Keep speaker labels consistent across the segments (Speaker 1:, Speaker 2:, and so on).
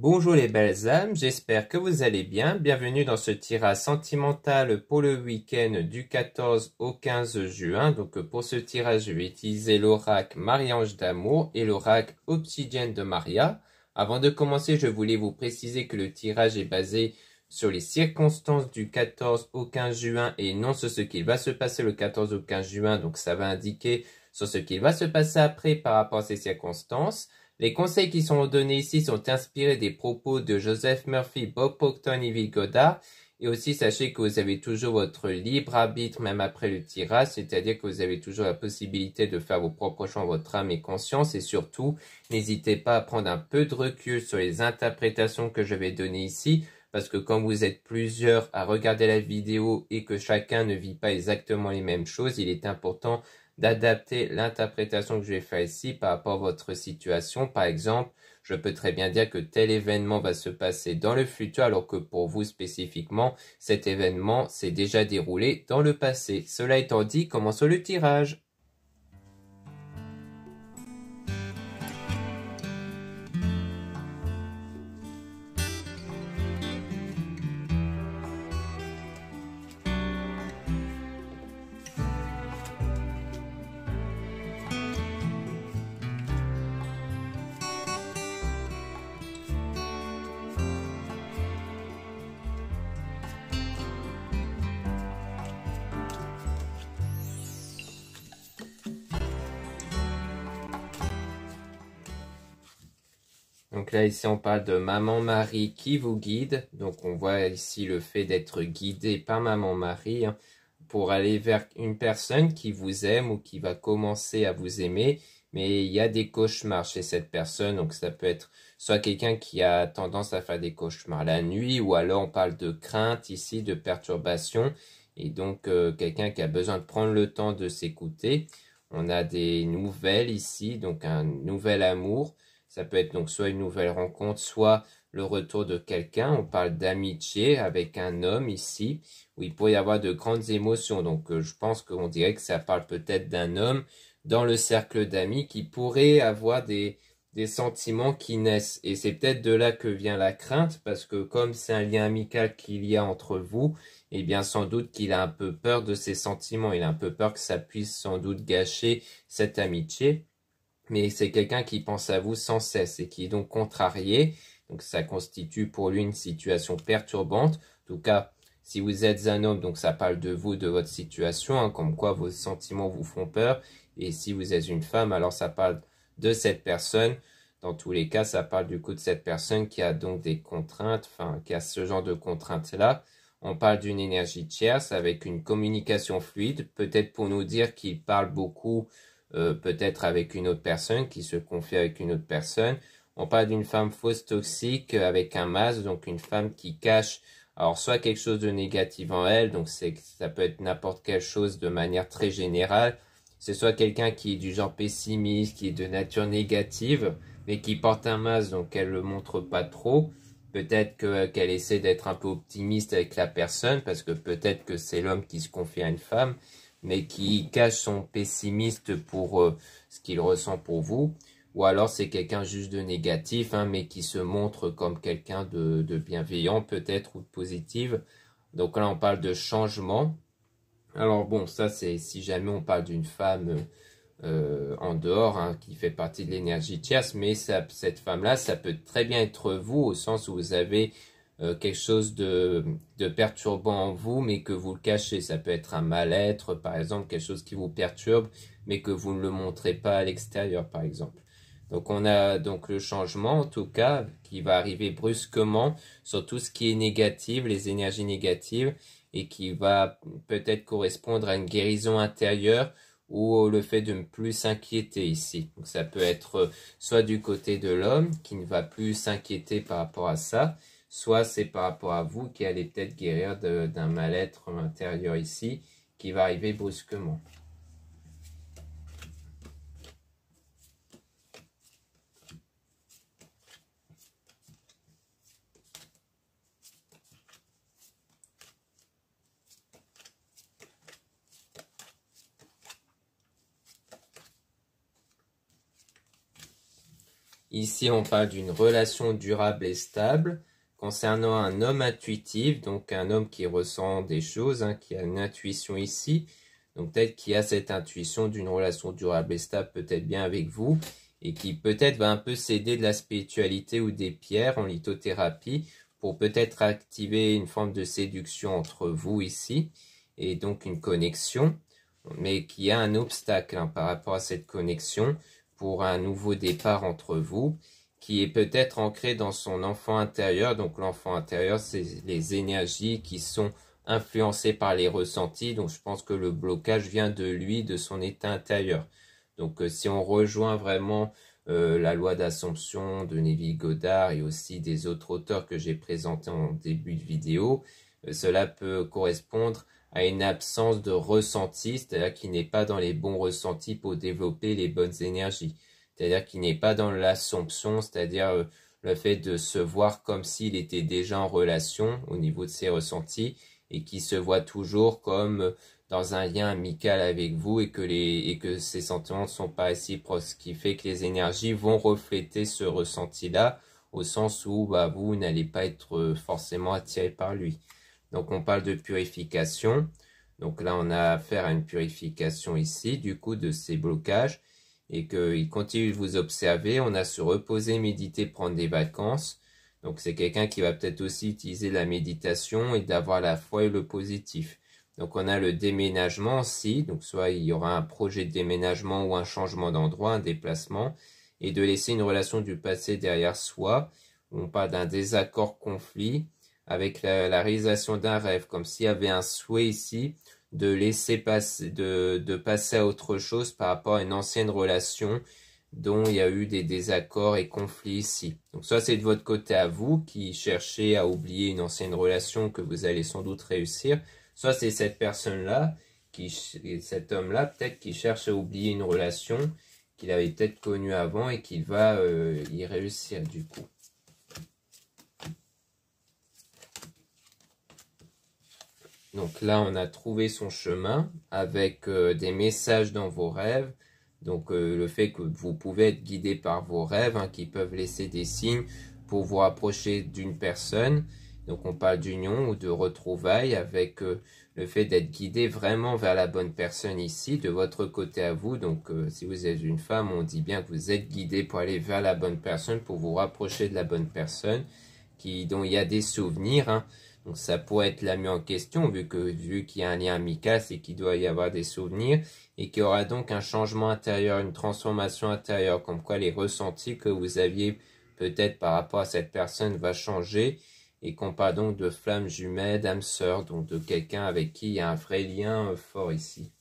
Speaker 1: Bonjour les belles âmes, j'espère que vous allez bien. Bienvenue dans ce tirage sentimental pour le week-end du 14 au 15 juin. Donc pour ce tirage, je vais utiliser l'oracle Marie-Ange d'amour et l'oracle Obsidienne de Maria. Avant de commencer, je voulais vous préciser que le tirage est basé sur les circonstances du 14 au 15 juin et non sur ce qu'il va se passer le 14 au 15 juin. Donc ça va indiquer sur ce qu'il va se passer après par rapport à ces circonstances. Les conseils qui sont donnés ici sont inspirés des propos de Joseph Murphy, Bob Proctor et Neville Goddard. Et aussi, sachez que vous avez toujours votre libre arbitre même après le tirage, c'est-à-dire que vous avez toujours la possibilité de faire vos propres choix en votre âme et conscience. Et surtout, n'hésitez pas à prendre un peu de recul sur les interprétations que je vais donner ici, parce que quand vous êtes plusieurs à regarder la vidéo et que chacun ne vit pas exactement les mêmes choses, il est important d'adapter l'interprétation que je vais faire ici par rapport à votre situation. Par exemple, je peux très bien dire que tel événement va se passer dans le futur, alors que pour vous spécifiquement, cet événement s'est déjà déroulé dans le passé. Cela étant dit, commençons le tirage. Donc là, ici, on parle de Maman Marie qui vous guide. Donc, on voit ici le fait d'être guidé par Maman Marie pour aller vers une personne qui vous aime ou qui va commencer à vous aimer. Mais il y a des cauchemars chez cette personne. Donc, ça peut être soit quelqu'un qui a tendance à faire des cauchemars la nuit, ou alors on parle de crainte ici, de perturbation. Et donc, quelqu'un qui a besoin de prendre le temps de s'écouter. On a des nouvelles ici, donc un nouvel amour. Ça peut être donc soit une nouvelle rencontre, soit le retour de quelqu'un. On parle d'amitié avec un homme ici, où il pourrait y avoir de grandes émotions. Donc je pense qu'on dirait que ça parle peut-être d'un homme dans le cercle d'amis qui pourrait avoir des sentiments qui naissent. Et c'est peut-être de là que vient la crainte, parce que comme c'est un lien amical qu'il y a entre vous, eh bien sans doute qu'il a un peu peur de ses sentiments. Il a un peu peur que ça puisse sans doute gâcher cette amitié. Mais c'est quelqu'un qui pense à vous sans cesse et qui est donc contrarié. Donc ça constitue pour lui une situation perturbante. En tout cas, si vous êtes un homme, donc ça parle de vous, de votre situation, comme quoi vos sentiments vous font peur. Et si vous êtes une femme, alors ça parle de cette personne. Dans tous les cas, ça parle du coup de cette personne qui a donc des contraintes, enfin qui a ce genre de contraintes-là. On parle d'une énergie tierce avec une communication fluide, peut-être pour nous dire qu'il parle beaucoup peut-être avec une autre personne, qui se confie avec une autre personne. On parle d'une femme fausse toxique avec un masque, donc une femme qui cache, alors soit quelque chose de négatif en elle, donc ça peut être n'importe quelle chose de manière très générale, c'est soit quelqu'un qui est du genre pessimiste, qui est de nature négative, mais qui porte un masque, donc elle le montre pas trop. Peut-être qu'elle essaie d'être un peu optimiste avec la personne, parce que peut-être que c'est l'homme qui se confie à une femme, mais qui cache son pessimiste pour ce qu'il ressent pour vous. Ou alors c'est quelqu'un juste de négatif, mais qui se montre comme quelqu'un de bienveillant peut-être ou de positif. Donc là on parle de changement. Alors bon, ça c'est si jamais on parle d'une femme en dehors, qui fait partie de l'énergie tierce, mais cette femme-là, ça peut très bien être vous, au sens où vous avez quelque chose de perturbant en vous, mais que vous le cachez. Ça peut être un mal-être, par exemple, quelque chose qui vous perturbe, mais que vous ne le montrez pas à l'extérieur, par exemple. Donc on a donc le changement, en tout cas, qui va arriver brusquement sur tout ce qui est négatif, les énergies négatives, et qui va peut-être correspondre à une guérison intérieure, ou le fait de ne plus s'inquiéter ici. Donc ça peut être soit du côté de l'homme qui ne va plus s'inquiéter par rapport à ça, soit c'est par rapport à vous qui allez peut-être guérir d'un mal-être intérieur ici qui va arriver brusquement. Ici, on parle d'une relation durable et stable concernant un homme intuitif, donc un homme qui ressent des choses, hein, qui a une intuition ici. Donc peut-être qu'il a cette intuition d'une relation durable et stable, peut-être bien avec vous, et qui peut-être va un peu s'aider de la spiritualité ou des pierres en lithothérapie pour peut-être activer une forme de séduction entre vous ici, et donc une connexion, mais qui a un obstacle hein, par rapport à cette connexion pour un nouveau départ entre vous, qui est peut-être ancré dans son enfant intérieur. Donc l'enfant intérieur, c'est les énergies qui sont influencées par les ressentis. Donc je pense que le blocage vient de lui, de son état intérieur. Donc si on rejoint vraiment la loi d'Assomption de Neville Goddard et aussi des autres auteurs que j'ai présentés en début de vidéo, cela peut correspondre à une absence de ressenti, c'est-à-dire qu'il n'est pas dans les bons ressentis pour développer les bonnes énergies. C'est-à-dire qu'il n'est pas dans l'assomption, c'est-à-dire le fait de se voir comme s'il était déjà en relation au niveau de ses ressentis et qu'il se voit toujours comme dans un lien amical avec vous et que ses sentiments ne sont pas réciproques, ce qui fait que les énergies vont refléter ce ressenti-là au sens où vous n'allez pas être forcément attiré par lui. Donc on parle de purification. Donc là on a affaire à une purification ici du coup de ces blocages et qu'il continue de vous observer. On a se reposer, méditer, prendre des vacances. Donc c'est quelqu'un qui va peut-être aussi utiliser la méditation et d'avoir la foi et le positif. Donc on a le déménagement aussi. Donc soit il y aura un projet de déménagement ou un changement d'endroit, un déplacement. Et de laisser une relation du passé derrière soi. On parle d'un désaccord, conflit avec la réalisation d'un rêve, comme s'il y avait un souhait ici de laisser passer, de passer à autre chose par rapport à une ancienne relation dont il y a eu des désaccords et conflits ici. Donc soit c'est de votre côté à vous qui cherchez à oublier une ancienne relation que vous allez sans doute réussir, soit c'est cette personne-là, cet homme-là peut-être qui cherche à oublier une relation qu'il avait peut-être connue avant et qu'il va y réussir du coup. Donc là, on a trouvé son chemin avec des messages dans vos rêves. Donc le fait que vous pouvez être guidé par vos rêves hein, qui peuvent laisser des signes pour vous rapprocher d'une personne. Donc on parle d'union ou de retrouvailles avec le fait d'être guidé vraiment vers la bonne personne ici, de votre côté à vous. Donc si vous êtes une femme, on dit bien que vous êtes guidé pour aller vers la bonne personne, pour vous rapprocher de la bonne personne dont il y a des souvenirs. Hein. Donc ça pourrait être l'ami en question, vu qu'il y a un lien amical, c'est qu'il doit y avoir des souvenirs, et qu'il y aura donc un changement intérieur, une transformation intérieure, comme quoi les ressentis que vous aviez peut-être par rapport à cette personne va changer, et qu'on parle donc de flammes jumelles, d'âme sœur, donc de quelqu'un avec qui il y a un vrai lien fort ici.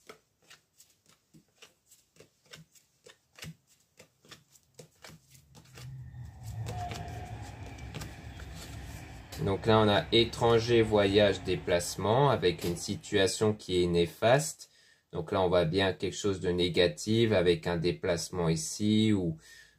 Speaker 1: Donc là, on a étranger, voyage, déplacement, avec une situation qui est néfaste. Donc là, on voit bien quelque chose de négatif avec un déplacement ici ou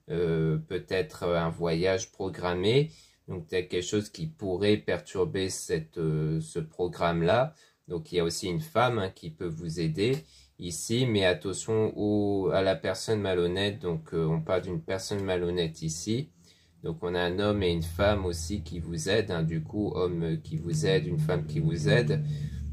Speaker 1: peut-être un voyage programmé. Donc peut-être quelque chose qui pourrait perturber ce programme-là. Donc il y a aussi une femme hein, qui peut vous aider ici, mais attention à la personne malhonnête. Donc on parle d'une personne malhonnête ici. Donc on a un homme et une femme aussi qui vous aident, hein, du coup, homme qui vous aide, une femme qui vous aide.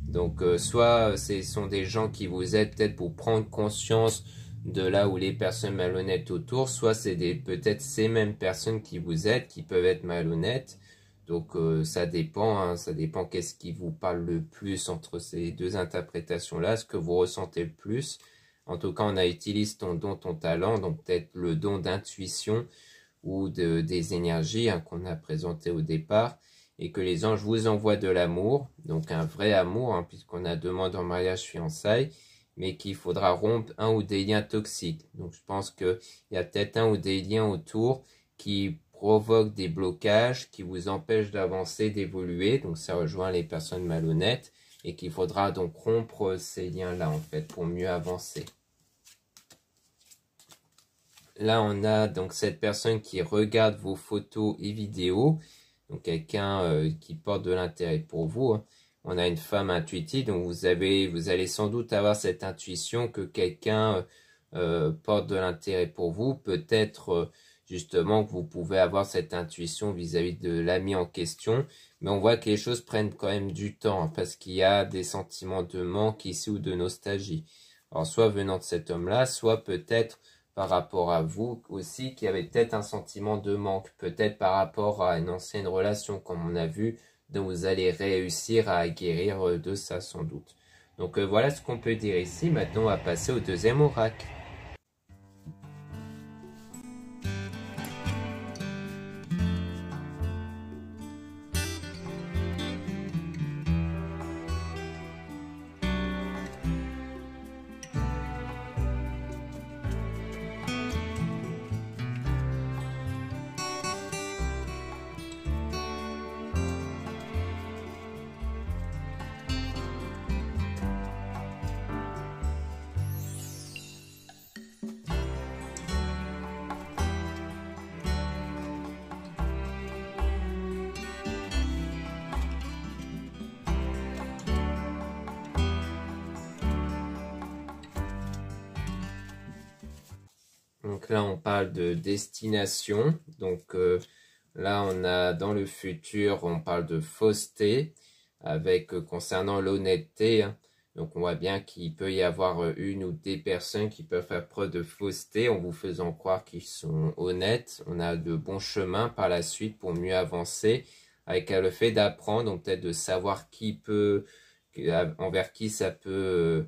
Speaker 1: Donc soit ce sont des gens qui vous aident peut-être pour prendre conscience de là où les personnes malhonnêtes autour, soit c'est peut-être ces mêmes personnes qui vous aident, qui peuvent être malhonnêtes. Donc ça dépend, hein, ça dépend qu'est-ce qui vous parle le plus entre ces deux interprétations-là, ce que vous ressentez le plus. En tout cas, on a utilisé ton don, ton talent, donc peut-être le don d'intuition, ou des énergies hein, qu'on a présentées au départ, et que les anges vous envoient de l'amour, donc un vrai amour, hein, puisqu'on a demande en mariage, fiançailles, mais qu'il faudra rompre un ou des liens toxiques. Donc je pense qu'il y a peut-être un ou des liens autour qui provoquent des blocages, qui vous empêchent d'avancer, d'évoluer, donc ça rejoint les personnes malhonnêtes, et qu'il faudra donc rompre ces liens-là en fait, pour mieux avancer. Là, on a donc cette personne qui regarde vos photos et vidéos. Donc, quelqu'un qui porte de l'intérêt pour vous. Hein. On a une femme intuitive. Donc, vous allez sans doute avoir cette intuition que quelqu'un porte de l'intérêt pour vous. Peut-être justement que vous pouvez avoir cette intuition vis-à-vis de l'ami en question. Mais on voit que les choses prennent quand même du temps, hein, parce qu'il y a des sentiments de manque ici ou de nostalgie. Alors soit venant de cet homme-là, soit peut-être par rapport à vous aussi, qui avez peut-être un sentiment de manque, peut-être par rapport à une ancienne relation, comme on a vu, dont vous allez réussir à guérir de ça sans doute. Donc voilà ce qu'on peut dire ici. Maintenant, on va passer au deuxième oracle. Donc là, on parle de destination. Donc là, on a dans le futur, on parle de fausseté avec concernant l'honnêteté. Hein. Donc on voit bien qu'il peut y avoir une ou des personnes qui peuvent faire preuve de fausseté en vous faisant croire qu'ils sont honnêtes. On a de bons chemins par la suite pour mieux avancer avec le fait d'apprendre, donc peut-être de savoir qui peut, envers qui ça peut...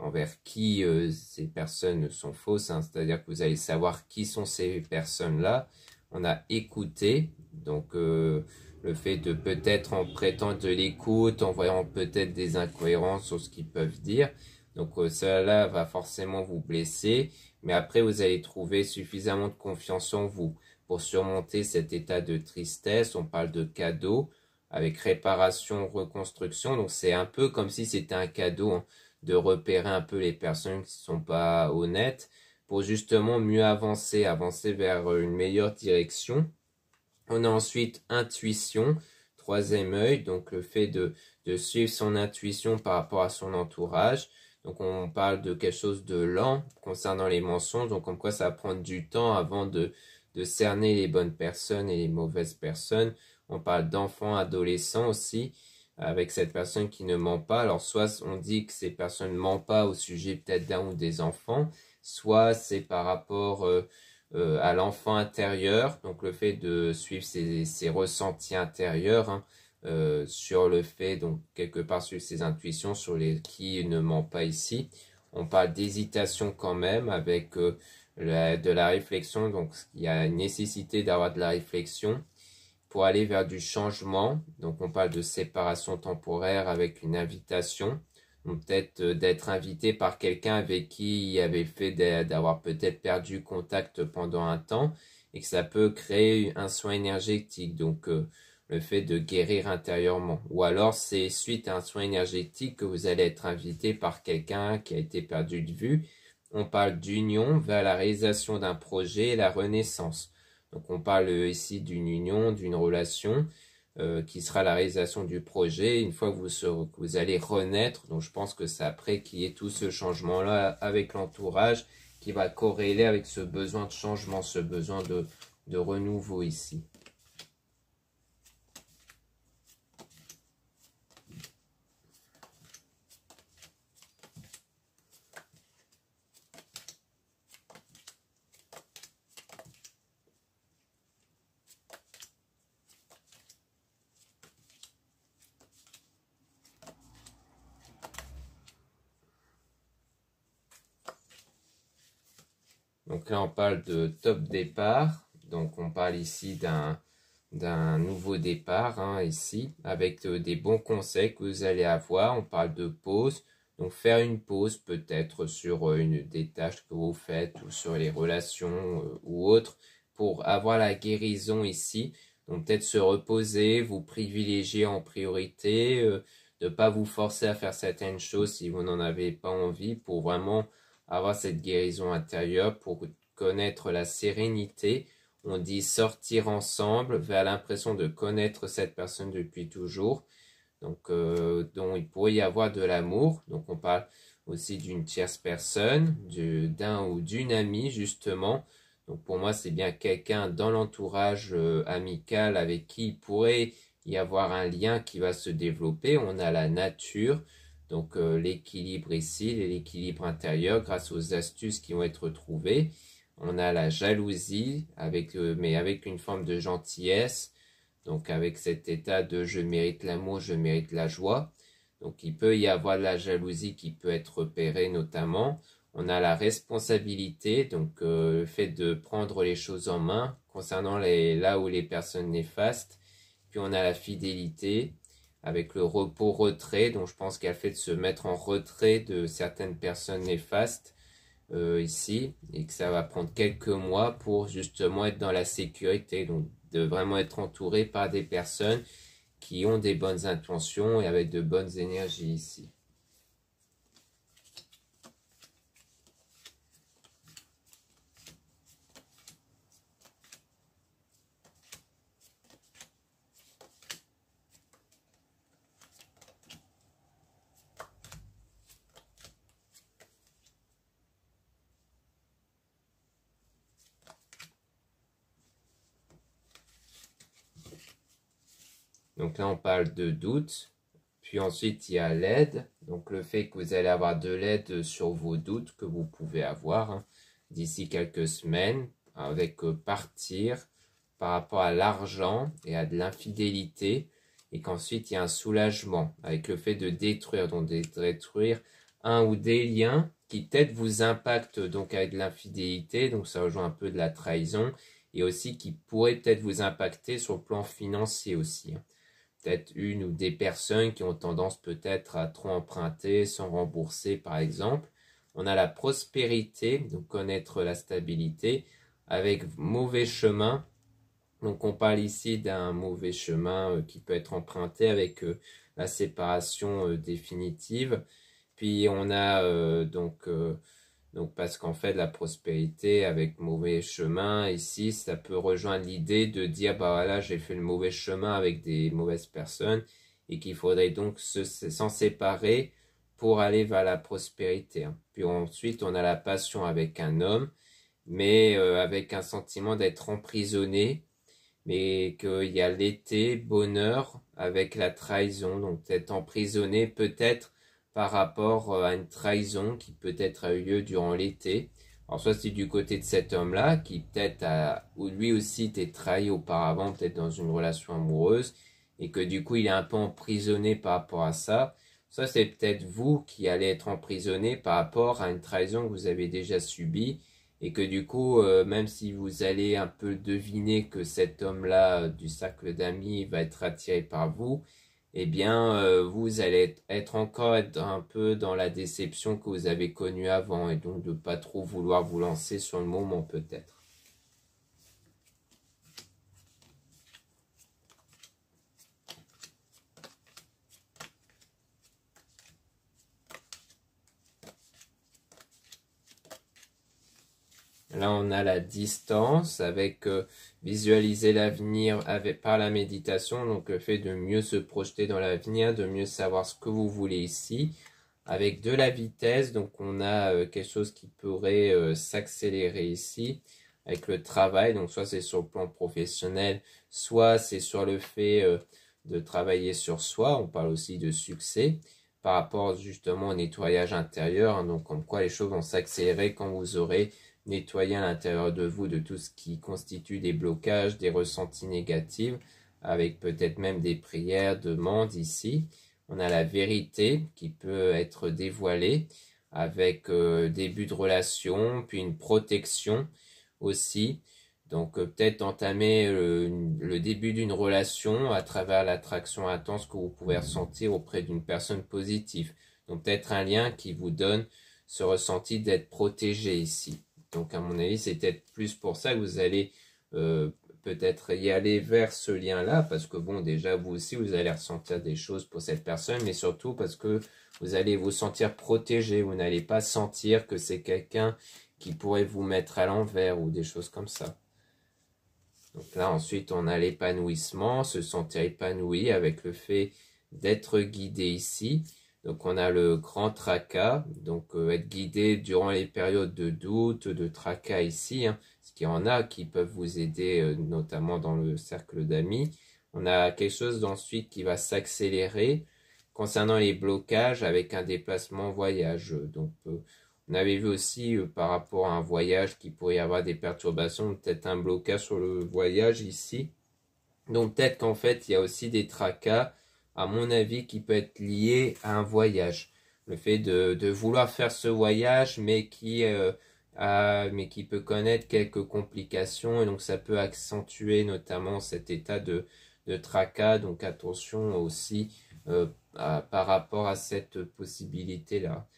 Speaker 1: envers qui ces personnes sont fausses, hein, c'est-à-dire que vous allez savoir qui sont ces personnes-là. On a écouté, donc le fait de peut-être en prêtant de l'écoute, en voyant peut-être des incohérences sur ce qu'ils peuvent dire. Donc cela va forcément vous blesser, mais après vous allez trouver suffisamment de confiance en vous pour surmonter cet état de tristesse. On parle de cadeau avec réparation, reconstruction, donc c'est un peu comme si c'était un cadeau, hein, de repérer un peu les personnes qui ne sont pas honnêtes pour justement mieux avancer vers une meilleure direction. On a ensuite intuition, troisième œil, donc le fait de suivre son intuition par rapport à son entourage. Donc on parle de quelque chose de lent concernant les mensonges, donc comme quoi ça va prendre du temps avant de cerner les bonnes personnes et les mauvaises personnes. On parle d'enfants, adolescents aussi, avec cette personne qui ne ment pas. Alors soit on dit que ces personnes ne mentent pas au sujet peut-être d'un ou des enfants, soit c'est par rapport à l'enfant intérieur, donc le fait de suivre ses ressentis intérieurs, hein, sur le fait, donc quelque part suivre ses intuitions sur les qui ne ment pas ici. On parle d'hésitation quand même avec de la réflexion, donc il y a une nécessité d'avoir de la réflexion pour aller vers du changement. Donc on parle de séparation temporaire avec une invitation. Donc peut-être d'être invité par quelqu'un avec qui il avait fait d'avoir peut-être perdu contact pendant un temps et que ça peut créer un soin énergétique. Donc le fait de guérir intérieurement. Ou alors c'est suite à un soin énergétique que vous allez être invité par quelqu'un qui a été perdu de vue. On parle d'union vers la réalisation d'un projet et la renaissance. Donc on parle ici d'une union, d'une relation qui sera la réalisation du projet une fois que vous allez renaître. Donc je pense que c'est après qu'il y ait tout ce changement-là avec l'entourage qui va corréler avec ce besoin de changement, ce besoin de renouveau ici. Donc là, on parle de top départ. Donc on parle ici d'un nouveau départ, hein, ici, avec des bons conseils que vous allez avoir. On parle de pause. Donc faire une pause peut-être sur des tâches que vous faites ou sur les relations ou autres pour avoir la guérison ici. Donc peut-être se reposer, vous privilégier en priorité, de ne pas vous forcer à faire certaines choses si vous n'en avez pas envie pour vraiment avoir cette guérison intérieure, pour connaître la sérénité. On dit sortir ensemble vers l'impression de connaître cette personne depuis toujours. Donc, dont il pourrait y avoir de l'amour. Donc, on parle aussi d'une tierce personne, d'un ou d'une amie, justement. Donc pour moi, c'est bien quelqu'un dans l'entourage amical avec qui il pourrait y avoir un lien qui va se développer. On a la nature, donc l'équilibre ici, l'équilibre intérieur grâce aux astuces qui vont être trouvées. On a la jalousie, mais avec une forme de gentillesse, donc avec cet état de je mérite l'amour, je mérite la joie. Donc il peut y avoir de la jalousie qui peut être repérée notamment. On a la responsabilité, donc le fait de prendre les choses en main concernant là où les personnes néfastes. Puis on a la fidélité avec le repos-retrait, donc je pense qu'elle fait de se mettre en retrait de certaines personnes néfastes ici, et que ça va prendre quelques mois pour justement être dans la sécurité, donc de vraiment être entouré par des personnes qui ont des bonnes intentions et avec de bonnes énergies ici. Donc là, on parle de doute. Puis ensuite, il y a l'aide. Donc le fait que vous allez avoir de l'aide sur vos doutes que vous pouvez avoir d'ici quelques semaines avec partir par rapport à l'argent et à de l'infidélité. Et qu'ensuite, il y a un soulagement avec le fait de détruire. Donc de détruire un ou des liens qui peut-être vous impactent donc avec de l'infidélité. Donc ça rejoint un peu de la trahison. Et aussi qui pourrait peut-être vous impacter sur le plan financier aussi. Peut-être une ou des personnes qui ont tendance peut-être à trop emprunter sans rembourser par exemple. On a la prospérité, donc connaître la stabilité, avec mauvais chemin. Donc on parle ici d'un mauvais chemin qui peut être emprunté avec la séparation définitive. Puis on a donc parce qu'en fait la prospérité avec mauvais chemin ici ça peut rejoindre l'idée de dire bah voilà j'ai fait le mauvais chemin avec des mauvaises personnes et qu'il faudrait donc s'en séparer pour aller vers la prospérité. Puis ensuite on a la passion avec un homme mais avec un sentiment d'être emprisonné, mais qu'il y a l'été bonheur avec la trahison, donc d'être emprisonné peut-être par rapport à une trahison qui peut-être a eu lieu durant l'été. Alors soit c'est du côté de cet homme-là qui peut-être ou lui aussi été trahi auparavant, peut-être dans une relation amoureuse, et que du coup il est un peu emprisonné par rapport à ça. Soit c'est peut-être vous qui allez être emprisonné par rapport à une trahison que vous avez déjà subie, et que du coup, même si vous allez un peu deviner que cet homme-là du cercle d'amis va être attiré par vous, eh bien, vous allez être encore un peu dans la déception que vous avez connue avant et donc de pas trop vouloir vous lancer sur le moment peut-être. Là, on a la distance avec visualiser l'avenir par la méditation, donc le fait de mieux se projeter dans l'avenir, de mieux savoir ce que vous voulez ici. Avec de la vitesse, donc on a quelque chose qui pourrait s'accélérer ici avec le travail. Donc soit c'est sur le plan professionnel, soit c'est sur le fait de travailler sur soi. On parle aussi de succès par rapport justement au nettoyage intérieur. Donc comme quoi les choses vont s'accélérer quand vous aurez nettoyé à l'intérieur de vous de tout ce qui constitue des blocages, des ressentis négatifs, avec peut-être même des prières, demandes ici. On a la vérité qui peut être dévoilée avec début de relation, puis une protection aussi. Donc peut-être entamer le début d'une relation à travers l'attraction intense que vous pouvez ressentir auprès d'une personne positive. Donc peut-être un lien qui vous donne ce ressenti d'être protégé ici. Donc à mon avis, c'est peut-être plus pour ça que vous allez peut-être y aller vers ce lien-là, parce que bon, déjà, vous aussi, vous allez ressentir des choses pour cette personne, mais surtout parce que vous allez vous sentir protégé, vous n'allez pas sentir que c'est quelqu'un qui pourrait vous mettre à l'envers ou des choses comme ça. Donc là, ensuite, on a l'épanouissement, se sentir épanoui avec le fait d'être guidé ici. Donc on a le grand tracas, donc être guidé durant les périodes de doute, de tracas ici, hein, parce qu'il y en a qui peuvent vous aider notamment dans le cercle d'amis. On a quelque chose ensuite qui va s'accélérer concernant les blocages avec un déplacement voyage. Donc on avait vu aussi par rapport à un voyage qui pourrait y avoir des perturbations, peut-être un blocage sur le voyage ici. Donc peut-être qu'en fait il y a aussi des tracas, à mon avis, qui peut être lié à un voyage. Le fait de vouloir faire ce voyage, mais qui peut connaître quelques complications, et donc ça peut accentuer notamment cet état de tracas. Donc attention aussi par rapport à cette possibilité-là.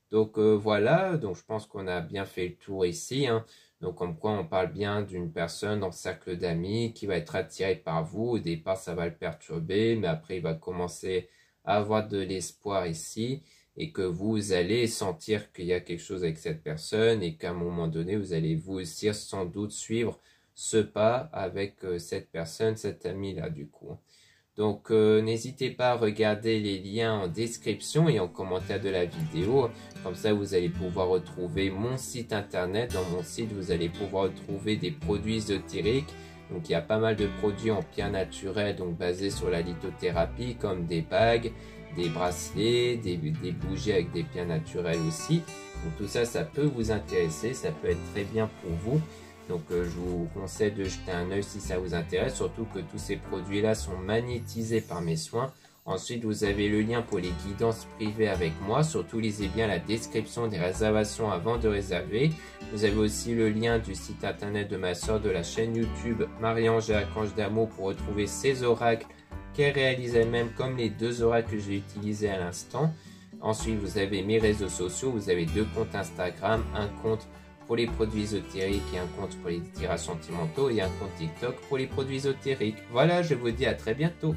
Speaker 1: Donc voilà, donc je pense qu'on a bien fait le tour ici, hein. Donc comme quoi on parle bien d'une personne dans le cercle d'amis qui va être attirée par vous. Au départ ça va le perturber, mais après il va commencer à avoir de l'espoir ici et que vous allez sentir qu'il y a quelque chose avec cette personne et qu'à un moment donné vous allez vous aussi sans doute suivre ce pas avec cette personne, cet ami là du coup. Donc n'hésitez pas à regarder les liens en description et en commentaire de la vidéo. Comme ça vous allez pouvoir retrouver mon site internet. Dans mon site vous allez pouvoir retrouver des produits ésotériques. Donc il y a pas mal de produits en pierre naturelle, donc basés sur la lithothérapie, comme des bagues, des bracelets, des bougies avec des pierres naturelles aussi. Donc tout ça, ça peut vous intéresser, ça peut être très bien pour vous. Donc je vous conseille de jeter un œil si ça vous intéresse, surtout que tous ces produits-là sont magnétisés par mes soins. Ensuite, vous avez le lien pour les guidances privées avec moi. Surtout, lisez bien la description des réservations avant de réserver. Vous avez aussi le lien du site internet de ma soeur, de la chaîne YouTube Marie-Ange et Archange d'Amour pour retrouver ses oracles qu'elle réalise elle-même, comme les 2 oracles que j'ai utilisés à l'instant. Ensuite, vous avez mes réseaux sociaux. Vous avez 2 comptes Instagram, un compte pour les produits ésotériques et un compte pour les tirages sentimentaux et un compte TikTok pour les produits ésotériques. Voilà, je vous dis à très bientôt.